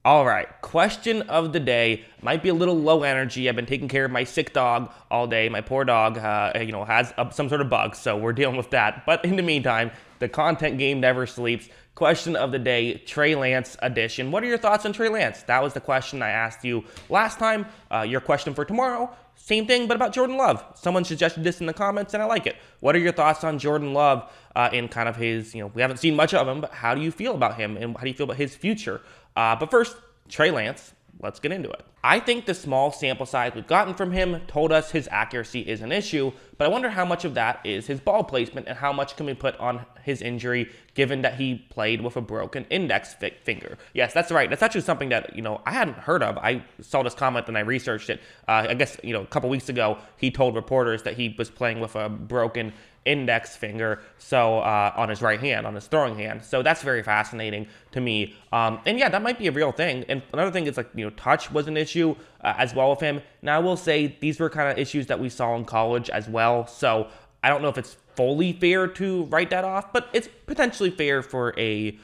All right, question of the day. Might be a little low energy. I've been taking care of my sick dog all day. My poor dog, has some sort of bug, so we're dealing with that. But in the meantime, the content game never sleeps. Question of the day, Trey Lance edition. What are your thoughts on Trey Lance? That was the question I asked you last time. Your question for tomorrow, same thing, but about Jordan Love. Someone suggested this in the comments, and I like it. What are your thoughts on Jordan Love in kind of his, we haven't seen much of him, but how do you feel about him, and how do you feel about his future? But first, Trey Lance, let's get into it. I think the small sample size we've gotten from him told us his accuracy is an issue, but I wonder how much of that is his ball placement and how much can we put on his injury given that he played with a broken index finger. Yes, that's right. That's actually something that, I hadn't heard of. I saw this comment and I researched it. I guess, a couple weeks ago, he told reporters that he was playing with a broken index finger, so on his right hand, on his throwing hand. So that's very fascinating to me. And yeah, that might be a real thing. And another thing is touch was an issue as well with him. Now I will say these were kind of issues that we saw in college as well. So I don't know if it's fully fair to write that off, but it's potentially fair for a,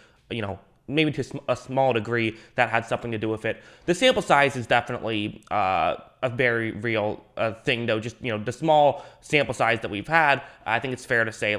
maybe to a small degree that had something to do with it. The sample size is definitely a very real thing, though. Just, the small sample size that we've had, I think it's fair to say,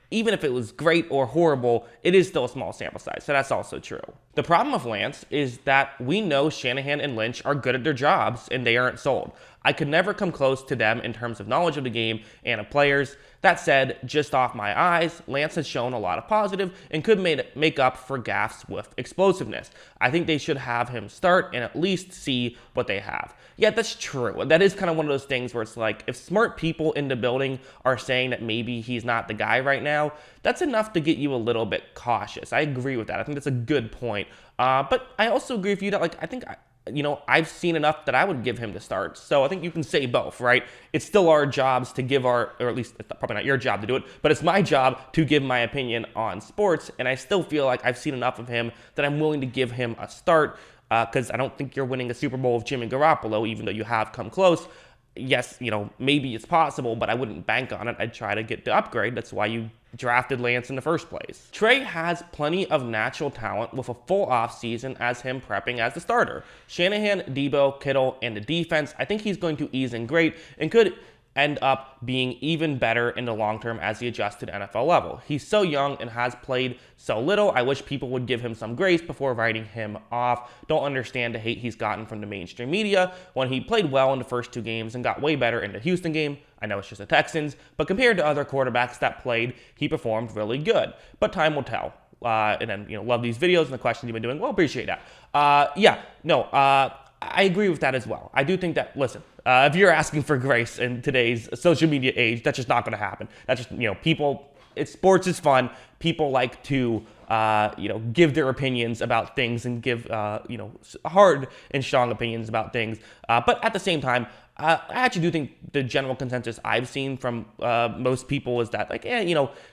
even if it was great or horrible, it is still a small sample size, so that's also true. The problem with Lance is that we know Shanahan and Lynch are good at their jobs, and they aren't sold. I could never come close to them in terms of knowledge of the game and of players. That said, just off my eyes, Lance has shown a lot of positive and could make up for gaffes with explosiveness. I think they should have him start and at least see what they have. Yeah, that's true. That is kind of one of those things where it's like, if smart people in the building are saying that maybe he's not the guy right now, that's enough to get you a little bit cautious. I agree with that. I think that's a good point. But I also agree with you that, I think I've seen enough that I would give him the start. So I think you can say both, right? It's still our jobs to give or at least it's probably not your job to do it, but it's my job to give my opinion on sports. And I still feel like I've seen enough of him that I'm willing to give him a start because I don't think you're winning a Super Bowl with Jimmy Garoppolo, even though you have come close. Yes, maybe it's possible, but I wouldn't bank on it. I'd try to get the upgrade. That's why you drafted Lance in the first place. Trey has plenty of natural talent with a full offseason as him prepping as the starter. Shanahan, Debo, Kittle, and the defense, I think he's going to ease in great and could end up being even better in the long term as he adjusts to the NFL level. He's so young and has played so little. I wish people would give him some grace before writing him off. Don't understand the hate he's gotten from the mainstream media when he played well in the first two games and got way better in the Houston game. I know it's just the Texans, but compared to other quarterbacks that played, he performed really good. But time will tell. And then, love these videos and the questions you've been doing. Well, appreciate that. I agree with that as well. I do think that, listen, if you're asking for grace in today's social media age, that's just not going to happen. That's just, sports is fun. People like to, give their opinions about things and give, hard and strong opinions about things. But at the same time, I actually do think the general consensus I've seen from most people is that,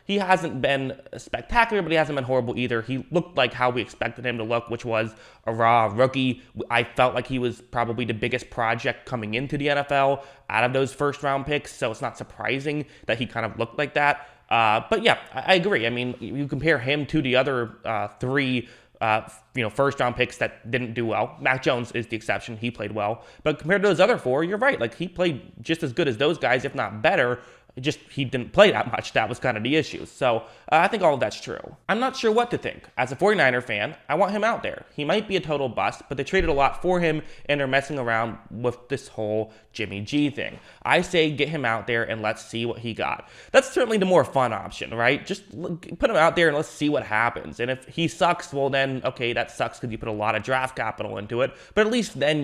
he hasn't been spectacular, but he hasn't been horrible either. He looked like how we expected him to look, which was a raw rookie. I felt like he was probably the biggest project coming into the NFL out of those first-round picks, so it's not surprising that he kind of looked like that. But yeah, I agree. I mean, you compare him to the other three first-round picks that didn't do well. Mac Jones is the exception. He played well. But compared to those other four, you're right. He played just as good as those guys, if not better. Just he didn't play that much. That was kind of the issue. So I think all of that's true. I'm not sure what to think. As a 49er fan, I want him out there. He might be a total bust, but they traded a lot for him, and they're messing around with this whole Jimmy G thing. I say get him out there and let's see what he got. That's certainly the more fun option, right? Just put him out there and let's see what happens. And if he sucks, well then, okay, that sucks because you put a lot of draft capital into it. But at least then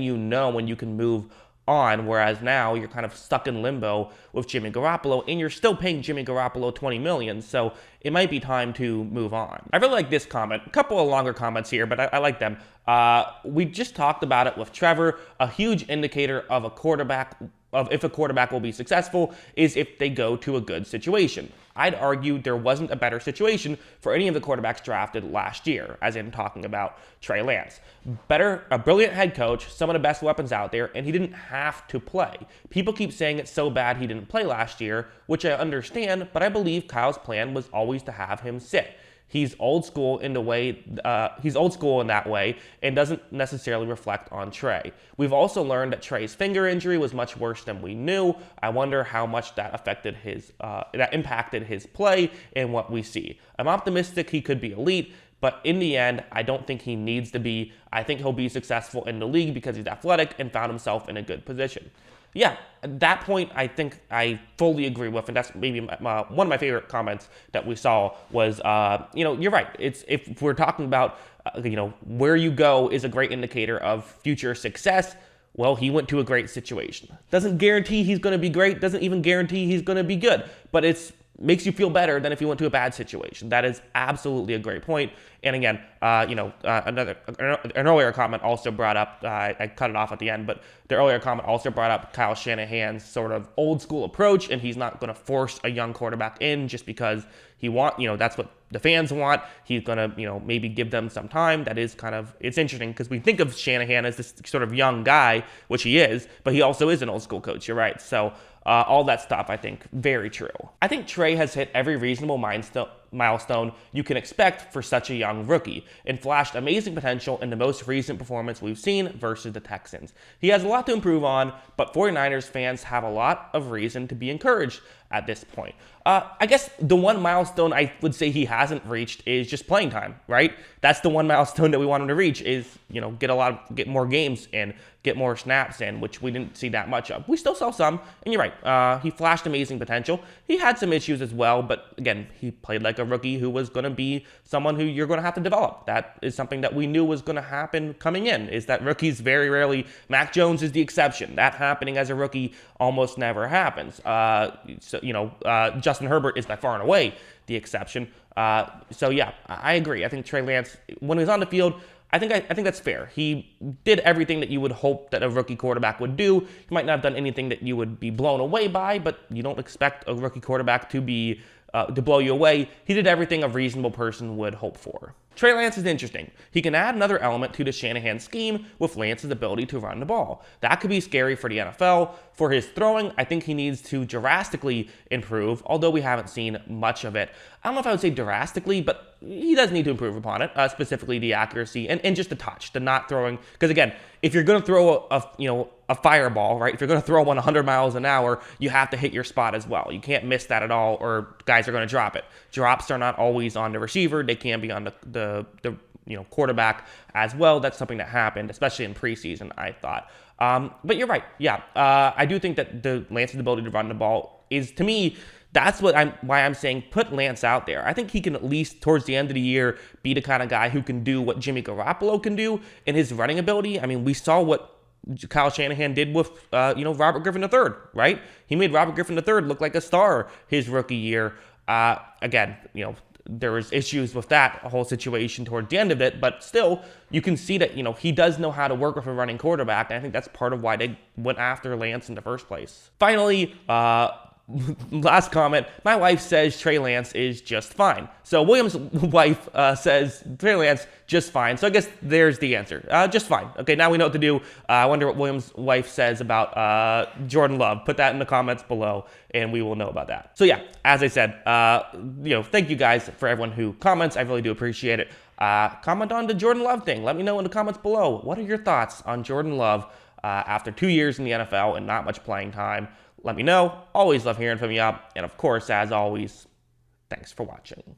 when you can move on, whereas now you're kind of stuck in limbo with Jimmy Garoppolo, and you're still paying Jimmy Garoppolo $20 million, so it might be time to move on. I really like this comment. A couple of longer comments here, but I like them. We just talked about it with Trevor. A huge indicator of if a quarterback will be successful is if they go to a good situation. I'd argue there wasn't a better situation for any of the quarterbacks drafted last year, as in talking about Trey Lance. A brilliant head coach, some of the best weapons out there, and he didn't have to play. People keep saying it's so bad he didn't play last year, which I understand, but I believe Kyle's plan was always to have him sit. He's old school in the way he's old school in that way and doesn't necessarily reflect on Trey. We've also learned that Trey's finger injury was much worse than we knew. I wonder how much that affected that impacted his play and what we see. I'm optimistic he could be elite, but in the end, I don't think he needs to be. I think he'll be successful in the league because he's athletic and found himself in a good position. Yeah, at that point, I think I fully agree with, and that's maybe one of my favorite comments that we saw was, you're right. If we're talking about, where you go is a great indicator of future success. Well, he went to a great situation. Doesn't guarantee he's going to be great. Doesn't even guarantee he's going to be good. But makes you feel better than if you went to a bad situation. That is absolutely a great point. And again, an earlier comment also brought up, I cut it off at the end, but the earlier comment also brought up Kyle Shanahan's sort of old school approach, and he's not going to force a young quarterback in just because that's what the fans want. He's going to, maybe give them some time. That is it's interesting because we think of Shanahan as this sort of young guy, which he is, but he also is an old school coach. You're right. So all that stuff, I think, very true. I think Trey has hit every reasonable milestone you can expect for such a young rookie and flashed amazing potential in the most recent performance we've seen versus the Texans. He has a lot to improve on, but 49ers fans have a lot of reason to be encouraged at this point. I guess the one milestone I would say he hasn't reached is just playing time, right? That's the one milestone that we want him to reach is, get more games and get more snaps in, which we didn't see that much of. We still saw some, and you're right. He flashed amazing potential. He had some issues as well, but again, he played like a rookie who was going to be someone who you're going to have to develop. That is something that we knew was going to happen coming in, is that rookies very rarely, Mac Jones is the exception. That happening as a rookie almost never happens. Justin Herbert is by far and away the exception. So yeah, I agree. I think Trey Lance, when he was on the field, I think that's fair. He did everything that you would hope that a rookie quarterback would do. He might not have done anything that you would be blown away by, but you don't expect a rookie quarterback to blow you away. He did everything a reasonable person would hope for. Trey Lance is interesting. He can add another element to the Shanahan scheme with Lance's ability to run the ball. That could be scary for the NFL. For his throwing, I think he needs to drastically improve, although we haven't seen much of it. I don't know if I would say drastically, but he does need to improve upon it, specifically the accuracy and just the touch, the not throwing. Because again, if you're going to throw a fireball, right? If you're going to throw one 100 miles an hour, you have to hit your spot as well. You can't miss that at all, or guys are going to drop it. Drops are not always on the receiver. They can be on the quarterback as well. That's something that happened, especially in preseason, I thought. But you're right. Yeah, I do think that the Lance's ability to run the ball is, to me, that's why I'm saying put Lance out there. I think he can at least towards the end of the year be the kind of guy who can do what Jimmy Garoppolo can do in his running ability. I mean, we saw what Kyle Shanahan did with Robert Griffin III, right? He made Robert Griffin III look like a star his rookie year. Again, there was issues with that whole situation toward the end of it, but still, you can see that, he does know how to work with a running quarterback, and I think that's part of why they went after Lance in the first place. Finally, last comment, my wife says Trey Lance is just fine. So William's wife says Trey Lance just fine. So I guess there's the answer. Just fine. Okay, now we know what to do. I wonder what William's wife says about Jordan Love. Put that in the comments below, and we will know about that. So yeah, as I said, thank you guys for everyone who comments. I really do appreciate it. Comment on the Jordan Love thing. Let me know in the comments below. What are your thoughts on Jordan Love after 2 years in the NFL and not much playing time? Let me know. Always love hearing from you. And of course, as always, thanks for watching.